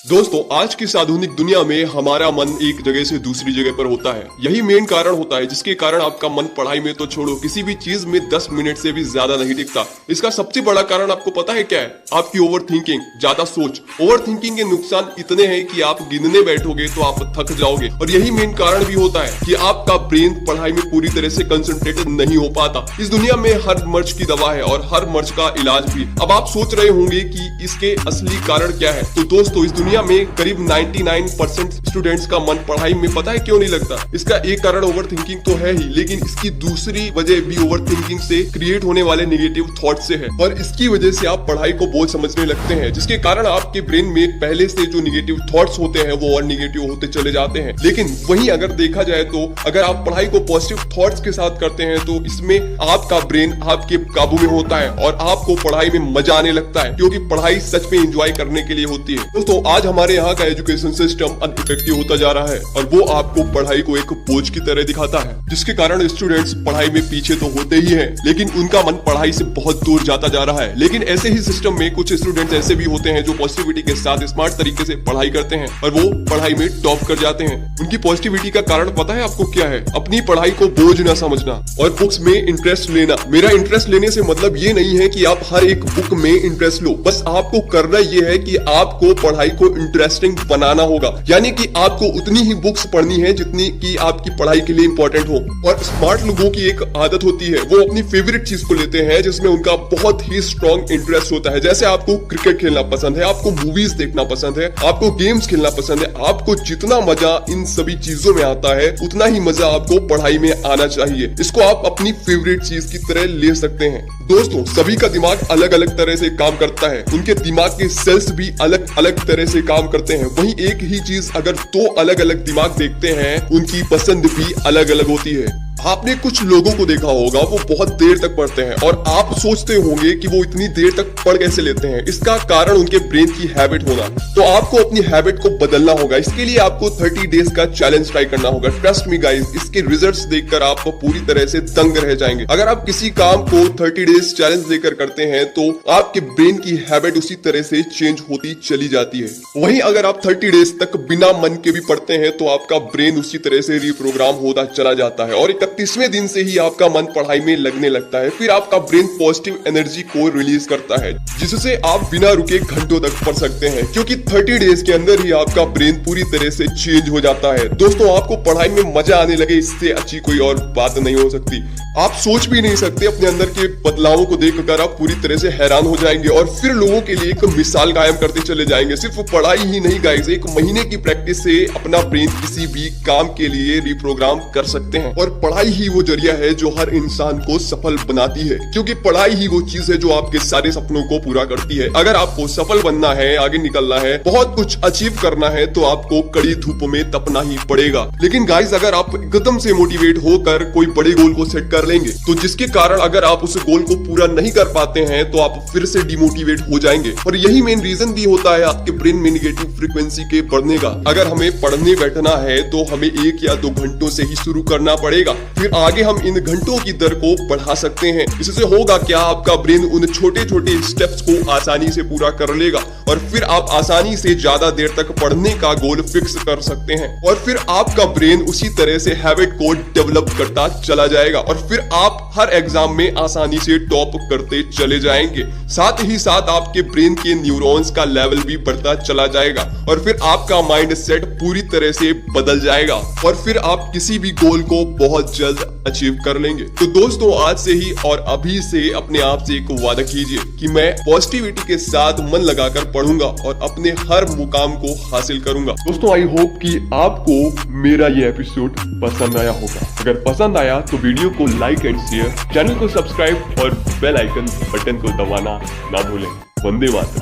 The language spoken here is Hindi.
दोस्तों, आज की इस आधुनिक दुनिया में हमारा मन एक जगह से दूसरी जगह पर होता है। यही मेन कारण होता है जिसके कारण आपका मन पढ़ाई में तो छोड़ो, किसी भी चीज में 10 मिनट से भी ज्यादा नहीं टिकता। इसका सबसे बड़ा कारण आपको पता है क्या है? आपकी ओवर थिंकिंग, ज्यादा सोच। ओवर थिंकिंग के नुकसान इतने हैं कि आप गिनने बैठोगे तो आप थक जाओगे, और यही मेन कारण भी होता है कि आपका ब्रेन पढ़ाई में पूरी तरह से कंसंट्रेटेड नहीं हो पाता। इस दुनिया में हर मर्ज की दवा है और हर मर्ज का इलाज भी। अब आप सोच रहे होंगे कि इसके असली कारण क्या है। तो दोस्तों, इस दुनिया में करीब 99% स्टूडेंट्स का मन पढ़ाई में पता है क्यों नहीं लगता? इसका एक कारण ओवर थिंकिंग तो है ही, लेकिन इसकी दूसरी वजह भी ओवर थिंकिंग से क्रिएट होने वाले नेगेटिव थॉट से है, और इसकी वजह से आप पढ़ाई को बोझ समझने लगते हैं, जिसके कारण आपके ब्रेन में पहले से जो नेगेटिव थॉट्स होते हैं वो और नेगेटिव होते चले जाते हैं। लेकिन वहीं अगर देखा जाए तो अगर आप पढ़ाई को पॉजिटिव थॉट्स के साथ करते हैं तो इसमें आपका ब्रेन आपके काबू में होता है और आपको पढ़ाई में मजा आने लगता है, क्योंकि पढ़ाई सच में एंजॉय करने के लिए होती है। दोस्तों, आज हमारे यहाँ का एजुकेशन सिस्टम अनइफेक्टिव होता जा रहा है और वो आपको पढ़ाई को एक बोझ की तरह दिखाता है, जिसके कारण स्टूडेंट्स पढ़ाई में पीछे तो होते ही हैं, लेकिन उनका मन पढ़ाई से बहुत दूर जाता जा रहा है। लेकिन ऐसे ही सिस्टम में कुछ स्टूडेंट्स ऐसे भी होते हैं जो पॉजिटिविटी के साथ स्मार्ट तरीके से पढ़ाई करते हैं और वो पढ़ाई में टॉप कर जाते हैं। उनकी पॉजिटिविटी का कारण पता है आपको क्या है? अपनी पढ़ाई को बोझ न समझना और बुक्स में इंटरेस्ट लेना। मेरा इंटरेस्ट लेने से मतलब ये नहीं है कि आप हर एक बुक में इंटरेस्ट लो, बस आपको करना ये है कि आपको पढ़ाई को इंटरेस्टिंग बनाना होगा, यानी कि आपको उतनी ही बुक्स पढ़नी है जितनी कि आपकी पढ़ाई के लिए इंपॉर्टेंट हो। और स्मार्ट लोगों की एक आदत होती है, वो अपनी फेवरेट चीज को लेते हैं जिसमें उनका बहुत ही स्ट्रॉन्ग इंटरेस्ट होता है। जैसे आपको क्रिकेट खेलना पसंद है, आपको मूवीज देखना पसंद है, आपको गेम्स खेलना पसंद है। आपको जितना मजा इन सभी चीजों में आता है उतना ही मजा आपको पढ़ाई में आना चाहिए। इसको आप अपनी फेवरेट चीज की तरह ले सकते हैं। दोस्तों, सभी का दिमाग अलग अलग तरह से काम करता है, उनके दिमाग के सेल्स भी अलग अलग तरह से काम करते हैं। वहीं एक ही चीज अगर दो अलग अलग दिमाग देखते हैं, उनकी पसंद भी अलग अलग होती है। आपने कुछ लोगों को देखा होगा, वो बहुत देर तक पढ़ते हैं और आप सोचते होंगे कि वो इतनी देर तक पढ़ कैसे लेते हैं। इसका कारण उनके ब्रेन की हैबिट होगा। तो आपको अपनी हैबिट को बदलना होगा। इसके लिए आपको 30 डेज का चैलेंज ट्राई करना होगा। ट्रस्ट मी गाइस, इसके रिजल्ट्स देखकर आप पूरी तरह से दंग रह जाएंगे। अगर आप किसी काम को 30 डेज चैलेंज देकर करते हैं तो आपके ब्रेन की हैबिट उसी तरह से चेंज होती चली जाती है। वहीं अगर आप 30 डेज तक बिना मन के भी पढ़ते हैं तो आपका ब्रेन उसी तरह से रिप्रोग्राम होता चला जाता है और 31वें दिन से ही आपका मन पढ़ाई में लगने लगता है। फिर आपका ब्रेन पॉजिटिव एनर्जी को रिलीज करता है, जिससे आप बिना रुके घंटों तक पढ़ सकते हैं, क्योंकि 30 डेज के अंदर ही आपका ब्रेन पूरी तरह से चेंज हो जाता है। दोस्तों, आपको पढ़ाई में मजा आने लगे, इससे अच्छी कोई और बात नहीं हो सकती। आप सोच भी नहीं सकते, अपने अंदर के बदलावों को देखकर आप पूरी तरह से हैरान हो जाएंगे और फिर लोगों के लिए एक मिसाल कायम करते चले जाएंगे। सिर्फ पढ़ाई ही नहीं गाइस, 1 महीने की प्रैक्टिस से अपना ब्रेन किसी भी काम के लिए रिप्रोग्राम कर सकते हैं। और पढ़ाई ही वो जरिया है जो हर इंसान को सफल बनाती है, क्योंकि पढ़ाई ही वो चीज है जो आपके सारे सपनों को पूरा करती है। अगर आपको सफल बनना है, आगे निकलना है, बहुत कुछ अचीव करना है, तो आपको कड़ी धूप में तपना ही पड़ेगा। लेकिन गाइस, अगर आप एकदम से मोटिवेट होकर कोई बड़े गोल को सेट कर लेंगे तो जिसके कारण अगर आप उस गोल को पूरा नहीं कर पाते हैं तो आप फिर से डिमोटिवेट हो जाएंगे। और यही मेन रीजन भी होता है आपके ब्रेन में नेगेटिव फ्रीक्वेंसी के बढ़ने का। अगर हमें पढ़ने बैठना है तो हमें 1 या 2 घंटों से ही शुरू करना पड़ेगा, फिर आगे हम इन घंटों की दर को बढ़ा सकते हैं। इससे होगा क्या, आपका ब्रेन उन छोटे छोटे स्टेप्स को आसानी से पूरा कर लेगा और फिर आप आसानी से ज्यादा देर तक पढ़ने का गोल फिक्स कर सकते हैं। और फिर आपका ब्रेन उसी तरह से हैबिट को डेवलप करता चला जाएगा और फिर आप हर एग्जाम में आसानी से टॉप करते चले जाएंगे। साथ ही साथ आपके ब्रेन के न्यूरॉन्स का लेवल भी बढ़ता चला जाएगा और फिर आपका माइंड सेट पूरी तरह से बदल जाएगा और फिर आप किसी भी गोल को बहुत जल्द अचीव कर लेंगे। तो दोस्तों, आज से ही और अभी से अपने आप से एक वादा कीजिए कि मैं पॉजिटिविटी के साथ मन लगाकर पढ़ूंगा और अपने हर मुकाम को हासिल करूंगा। दोस्तों, आई होप कि आपको मेरा ये एपिसोड पसंद आया होगा। अगर पसंद आया तो वीडियो को लाइक एंड शेयर, चैनल को सब्सक्राइब और बेल आइकन बटन को दबाना ना भूलें। वंदे मातरम।